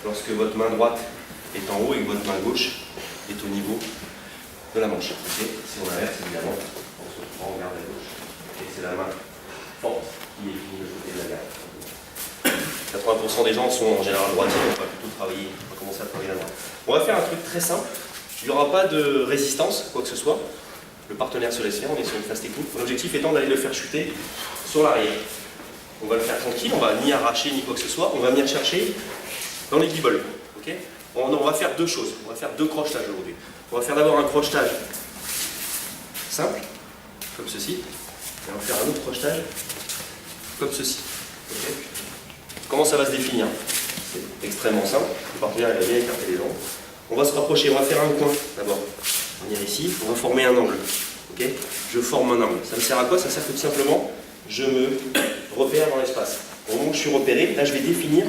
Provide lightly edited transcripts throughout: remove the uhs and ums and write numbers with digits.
lorsque votre main droite est en haut et que votre main gauche est au niveau de la manche. Okay. Si on inverse, évidemment, on se prend, on garde à gauche. Okay. C'est la main forte qui est finie de côté de la garde. 80% des gens sont en général droitiers, on va plutôt travailler, on va commencer à travailler la droite. On va faire un truc très simple, il n'y aura pas de résistance, quoi que ce soit. Le partenaire se laisse faire, on est sur une phase technique. L'objectif étant d'aller le faire chuter sur l'arrière. On va le faire tranquille, on va ni arracher ni quoi que ce soit, on va venir chercher dans les guibolles. Okay. On va faire deux choses, on va faire deux crochetages aujourd'hui. On va faire d'abord un crochetage simple, comme ceci, et on va faire un autre crochetage comme ceci. Okay. Comment ça va se définir? C'est extrêmement simple, le partenaire va bien écarter les jambes. On va se rapprocher, on va faire un coin d'abord. On va venir ici, on va former un angle. Okay. Je forme un angle. Ça me sert à quoi? Ça sert tout simplement, je me repère dans l'espace. Au moment où je suis repéré, là je vais définir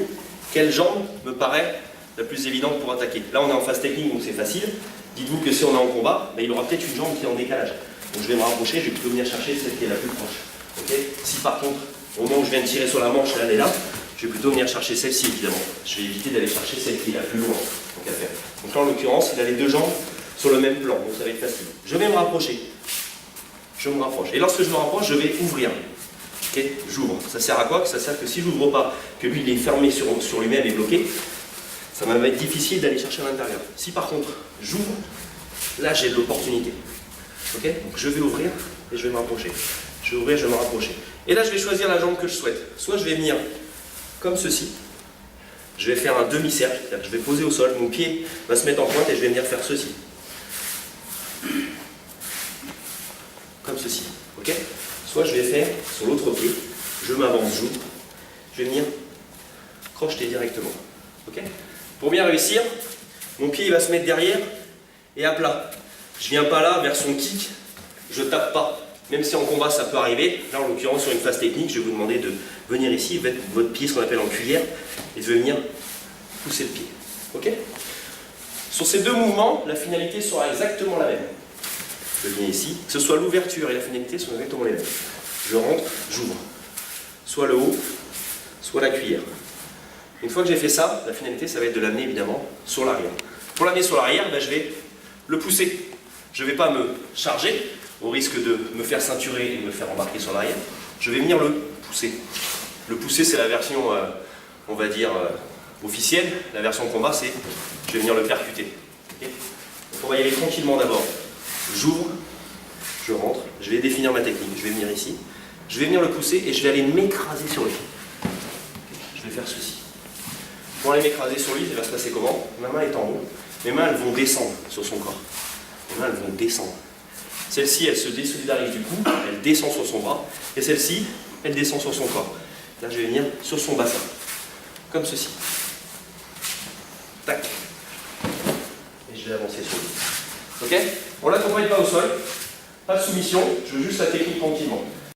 quelle jambe me paraît la plus évidente pour attaquer. Là on est en phase technique donc c'est facile. Dites-vous que si on est en combat, il aura peut-être une jambe qui est en décalage. Donc je vais me rapprocher, je vais plutôt venir chercher celle qui est la plus proche. Okay. Si par contre, au moment où je viens de tirer sur la manche, elle est là, je vais plutôt venir chercher celle-ci évidemment. Je vais éviter d'aller chercher celle qui est la plus loin. Donc là en l'occurrence, il a les deux jambes sur le même plan, donc ça va être facile. Je vais me rapprocher. Je me rapproche. Et lorsque je me rapproche, je vais ouvrir. Okay. J'ouvre. Ça sert à quoi? Ça sert que si je n'ouvre pas, que lui il est fermé sur lui-même et bloqué, ça va être difficile d'aller chercher à l'intérieur. Si par contre j'ouvre, là j'ai de l'opportunité. Okay. Donc je vais ouvrir et je vais me rapprocher. Je vais ouvrir, je vais me rapprocher. Et là je vais choisir la jambe que je souhaite. Soit je vais venir comme ceci. Je vais faire un demi-cercle, c'est-à-dire que je vais poser au sol, mon pied va se mettre en pointe et je vais venir faire ceci. Comme ceci. Okay. Soit je vais faire sur l'autre pied, je m'avance, j'ouvre, je vais venir crocheter directement. Okay. Pour bien réussir, mon pied il va se mettre derrière et à plat. Je ne viens pas là vers son kick, je ne tape pas. Même si en combat ça peut arriver, là en l'occurrence sur une phase technique, je vais vous demander de venir ici, mettre votre pied, ce qu'on appelle en cuillère, et de venir pousser le pied. Okay. Sur ces deux mouvements, la finalité sera exactement la même. Je viens ici, que ce soit l'ouverture et la finalité sont exactement les mêmes. Je rentre, j'ouvre. Soit le haut, soit la cuillère. Une fois que j'ai fait ça, la finalité ça va être de l'amener évidemment sur l'arrière. Pour l'amener sur l'arrière, je vais le pousser. Je ne vais pas me charger, au risque de me faire ceinturer et de me faire embarquer sur l'arrière. Je vais venir le pousser. Le pousser c'est la version, on va dire, officielle. La version combat c'est, je vais venir le percuter. Okay. Donc on va y aller tranquillement d'abord. J'ouvre, je rentre, je vais définir ma technique, je vais venir ici, je vais venir le pousser et je vais aller m'écraser sur lui. Je vais faire ceci. Pour aller m'écraser sur lui, ça va se passer comment? Ma main est en haut, mes mains elles vont descendre sur son corps. Mes mains elles vont descendre. Celle-ci elle se désolidarise du cou, elle descend sur son bras, et celle-ci elle descend sur son corps. Là je vais venir sur son bassin, comme ceci. Tac. Et je vais avancer sur lui. Ok? On ne l'accompagne pas au sol, pas de soumission, je veux juste la technique tranquillement.